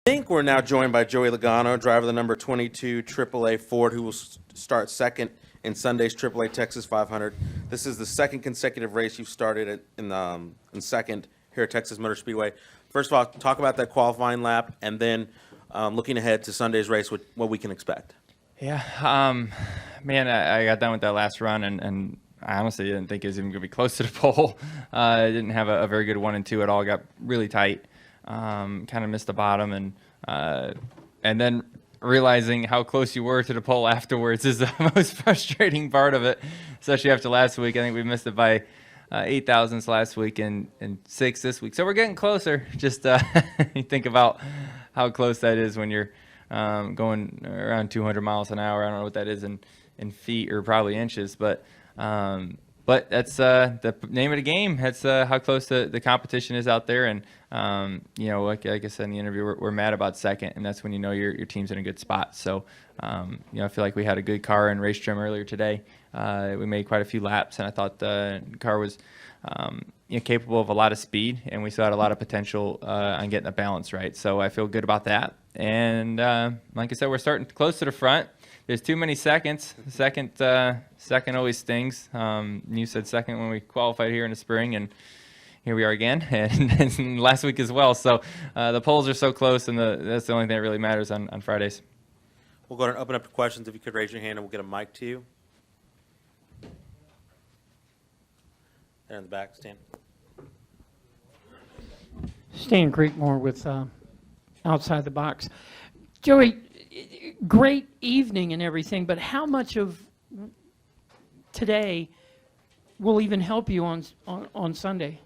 think we're now joined by Joey Logano, driver of the number 22 AAA Ford, who will start second in Sunday's AAA Texas 500. This is the second consecutive race you've started in second here at Texas Motor Speedway. First of all, talk about that qualifying lap, and then looking ahead to Sunday's race, what we can expect. Yeah, man, I got done with that last run, and I honestly didn't think it was even going to be close to the pole. I didn't have a very good 1 and 2 at all. Got really tight. Kind of missed the bottom, and then realizing how close you were to the pole afterwards is the most frustrating part of it, especially after last week. I think we missed it by 8 thousandths last week and 6 this week. So we're getting closer. Just you think about how close that is when you're going around 200 miles an hour. I don't know what that is in feet or probably inches, but that's the name of the game. That's how close the competition is out there. And, like I said in the interview, we're mad about second, and that's when you know your team's in a good spot. So, I feel like we had a good car in race trim earlier today. We made quite a few laps, and I thought the car was capable of a lot of speed, and we still had a lot of potential on getting the balance right. So I feel good about that. And like I said, we're starting close to the front. There's too many seconds. Second always stings. You said second when we qualified here in the spring, and here we are again, and last week as well. So the polls are so close, and that's the only thing that really matters on Fridays. We'll go ahead and open up to questions. If you could raise your hand, and we'll get a mic to you. There in the back, Stan. Stan Creekmore with Outside the Box. Joey, great evening and everything, but how much of today will even help you on Sunday?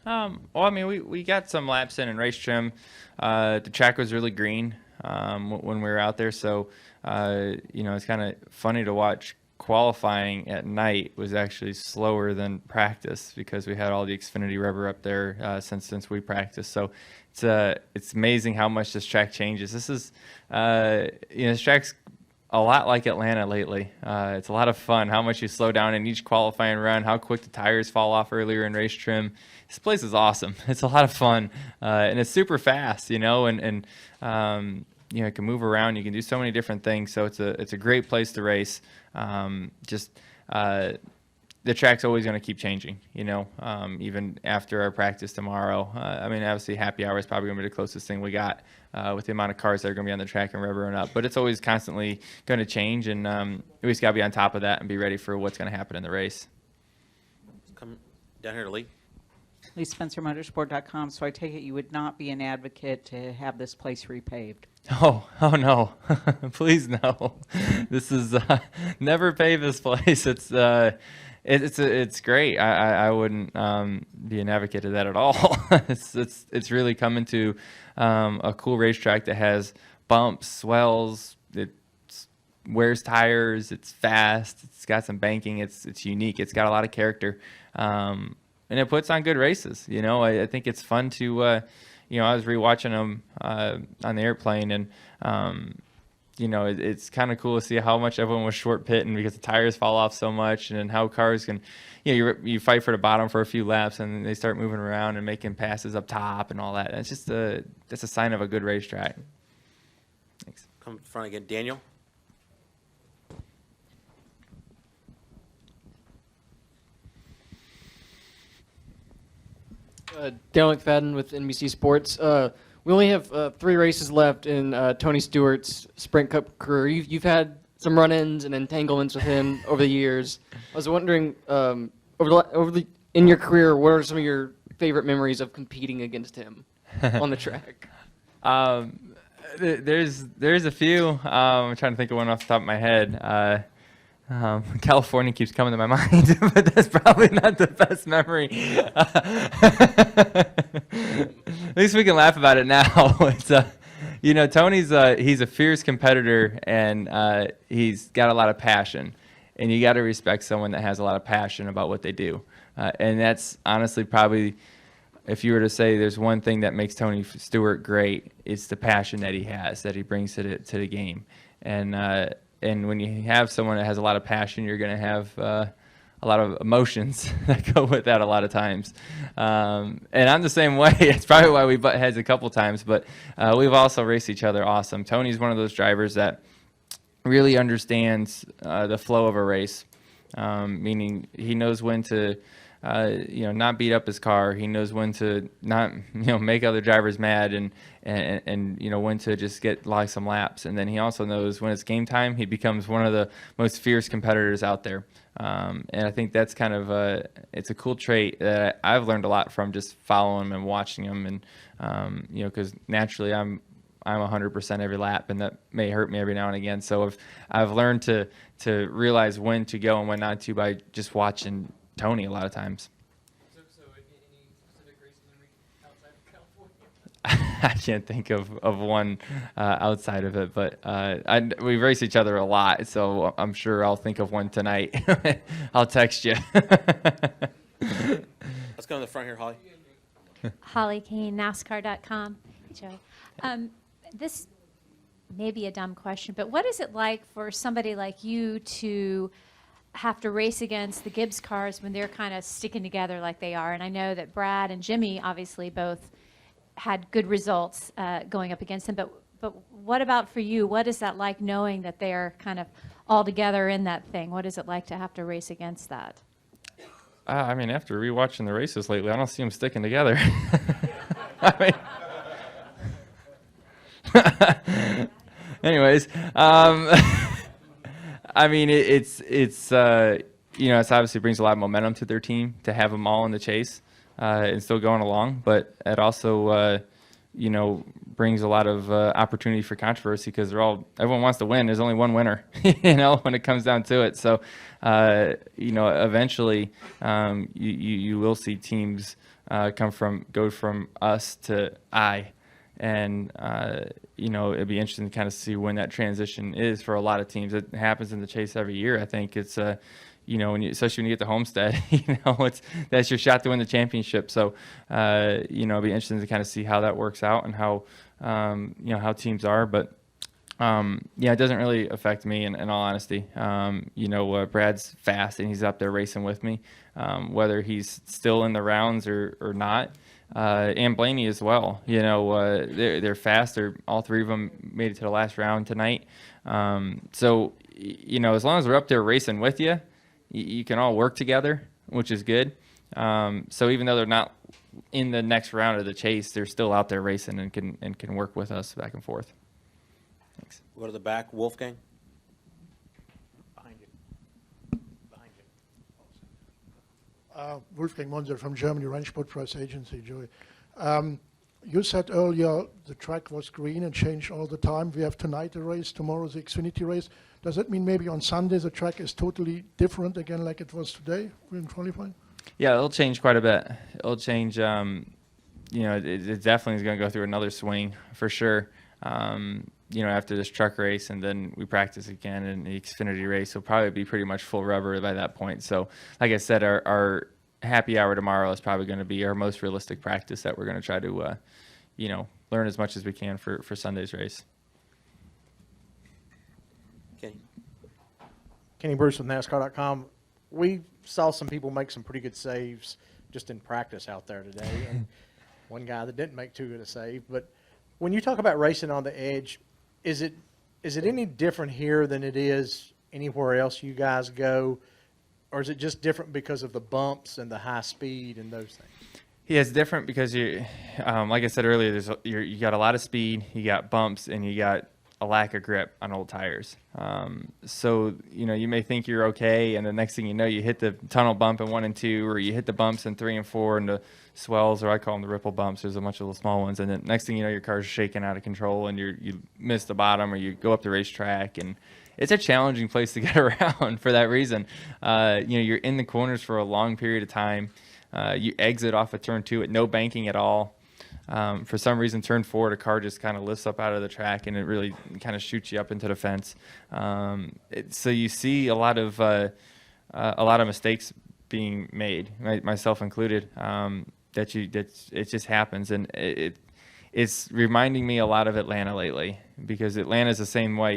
Well, I mean, we got some laps in race trim. The track was really green when we were out there, so it's kind of funny to watch. Qualifying at night was actually slower than practice because we had all the Xfinity rubber up there since we practiced. So it's amazing how much this track changes. This is this track's a lot like Atlanta lately. It's a lot of fun how much you slow down in each qualifying run, how quick the tires fall off earlier in race trim. This place is awesome. It's a lot of fun, and it's super fast, and you can move around. You can do so many different things. So it's a great place to race. The track's always going to keep changing, even after our practice tomorrow. Obviously happy hour is probably going to be the closest thing we got with the amount of cars that are going to be on the track and revving up. But it's always constantly going to change, and we just got to be on top of that and be ready for what's going to happen in the race. Come down here to Lee. LeeSpencerMotorsport.com. So I take it you would not be an advocate to have this place repaved? Oh no, please no. This is never pave this place. It's great. I wouldn't be an advocate of that at all. It's really coming to a cool racetrack that has bumps, swells. It wears tires. It's fast. It's got some banking. It's unique. It's got a lot of character, and it puts on good races. I think it's fun to. I was rewatching them on the airplane, and it's kind of cool to see how much everyone was short pitting because the tires fall off so much, and how cars can, you fight for the bottom for a few laps, and they start moving around and making passes up top and all that. And it's just that's a sign of a good racetrack. Thanks. Come to front again, Daniel. Dale McFadden with NBC Sports. We only have 3 races left in Tony Stewart's Sprint Cup career. You've had some run-ins and entanglements with him over the years. I was wondering, in your career, what are some of your favorite memories of competing against him on the track? There's a few. I'm trying to think of one off the top of my head. California keeps coming to my mind, but that's probably not the best memory. At least we can laugh about it now. It's Tony's he's a fierce competitor, and he's got a lot of passion, and you got to respect someone that has a lot of passion about what they do. And that's honestly probably, if you were to say there's one thing that makes Tony Stewart great, it's the passion that he has, that he brings to the game. And when you have someone that has a lot of passion, you're going to have a a lot of emotions that go with that a lot of times. And I'm the same way. It's probably why we butt heads a couple times, but we've also raced each other awesome. Tony's one of those drivers that really understands the flow of a race, meaning he knows when to not beat up his car. He knows when to not make other drivers mad, and when to just get some laps. And then he also knows when it's game time, he becomes one of the most fierce competitors out there. And I think that's kind of it's a cool trait that I've learned a lot from just following him and watching him, and because naturally I'm 100% every lap, and that may hurt me every now and again. So I've learned to realize when to go and when not to by just watching Tony a lot of times. So any specific races outside of California? I can't think of one outside of it, but we race each other a lot, so I'm sure I'll think of one tonight. I'll text you. Let's go to the front here, Holly. Holly Kane, NASCAR.com. Joe, this may be a dumb question, but what is it like for somebody like you to have to race against the Gibbs cars when they're kind of sticking together like they are? And I know that Brad and Jimmy obviously both had good results going up against them, but what about for you? What is that like, knowing that they're kind of all together in that thing? What is it like to have to race against that? After rewatching the races lately, I don't see them sticking together. Anyways, it's obviously brings a lot of momentum to their team to have them all in the chase and still going along, but it also brings a lot of opportunity for controversy, because everyone wants to win. There's only one winner, when it comes down to it. So eventually you will see teams go from us to I. And, it'd be interesting to kind of see when that transition is for a lot of teams. It happens in the chase every year. I think it's, especially when you get to Homestead, that's your shot to win the championship. So, it'd be interesting to kind of see how that works out and how, how teams are. But, it doesn't really affect me in all honesty. Brad's fast and he's up there racing with me, whether he's still in the rounds or not. And Blaney as well. They're fast. All three of them made it to the last round tonight. So, as long as we're up there racing with you, you can all work together, which is good. So even though they're not in the next round of the chase, they're still out there racing and can work with us back and forth. Thanks. Go to the back, Wolfgang. Wolfgang Monser from Germany, Rennsport Press Agency, Joey. You said earlier the track was green and changed all the time. We have tonight a race, tomorrow the Xfinity race. Does that mean maybe on Sunday the track is totally different again like it was today in qualifying? Yeah, it'll change quite a bit. It'll change, it definitely is going to go through another swing for sure. After this truck race, and then we practice again in the Xfinity race. It'll probably be pretty much full rubber by that point. So, like I said, our happy hour tomorrow is probably going to be our most realistic practice that we're going to try to, learn as much as we can for Sunday's race. Kenny Bruce with NASCAR.com. We saw some people make some pretty good saves just in practice out there today, and one guy that didn't make too good a save. But when you talk about racing on the edge, is it any different here than it is anywhere else you guys go, or is it just different because of the bumps and the high speed and those things? Yeah, it's different because like I said earlier, you got a lot of speed, you got bumps, and you got a lack of grip on old tires. So, you may think you're okay, and the next thing you know, you hit the tunnel bump in 1 and 2, or you hit the bumps in 3 and 4, and the swells, or I call them the ripple bumps. There's a bunch of little small ones, and then next thing you know, your car's shaking out of control, and you miss the bottom, or you go up the racetrack, and it's a challenging place to get around for that reason. You're in the corners for a long period of time. You exit off of turn 2 at no banking at all. For some reason, turn 4, the car just kind of lifts up out of the track, and it really kind of shoots you up into the fence. So you see a lot of mistakes being made, myself included. It just happens, and it's reminding me a lot of Atlanta lately, because Atlanta's the same way.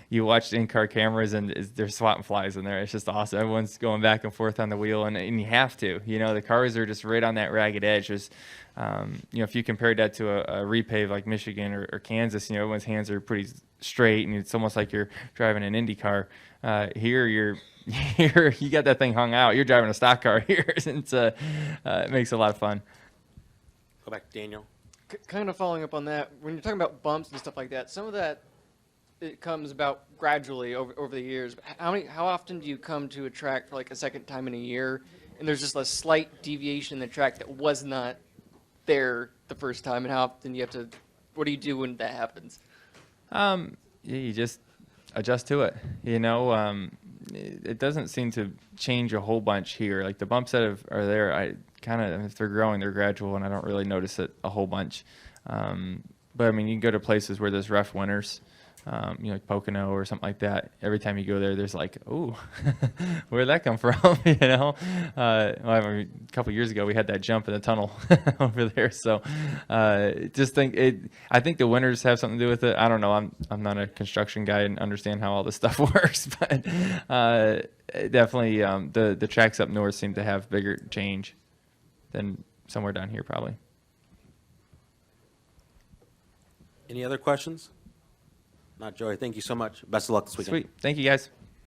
You watch the in-car cameras and they're swatting flies in there. It's just awesome. Everyone's going back and forth on the wheel, and you have to. The cars are just right on that ragged edge. There's, if you compared that to a repave like Michigan or Kansas, everyone's hands are pretty straight, and it's almost like you're driving an Indy car. Here, you got that thing hung out. You're driving a stock car here. It makes it a lot of fun. Go back, Daniel. Kind of following up on that, when you're talking about bumps and stuff like that, some of that it comes about gradually over the years. How often do you come to a track for like a second time in a year, and there's just a slight deviation in the track that was not there the first time, and how often what do you do when that happens? You just adjust to it. It doesn't seem to change a whole bunch here. Like the bumps that are there, if they're growing, they're gradual, and I don't really notice it a whole bunch. But I mean, you can go to places where there's rough winters, like Pocono or something like that. Every time you go there, there's like, oh, where'd that come from? A couple years ago, we had that jump in the tunnel over there. So, I think the winters have something to do with it. I don't know. I'm not a construction guy and understand how all this stuff works, but definitely the tracks up north seem to have bigger change than somewhere down here, probably. Any other questions? Not Joey. Thank you so much. Best of luck this weekend. Sweet. Thank you, guys.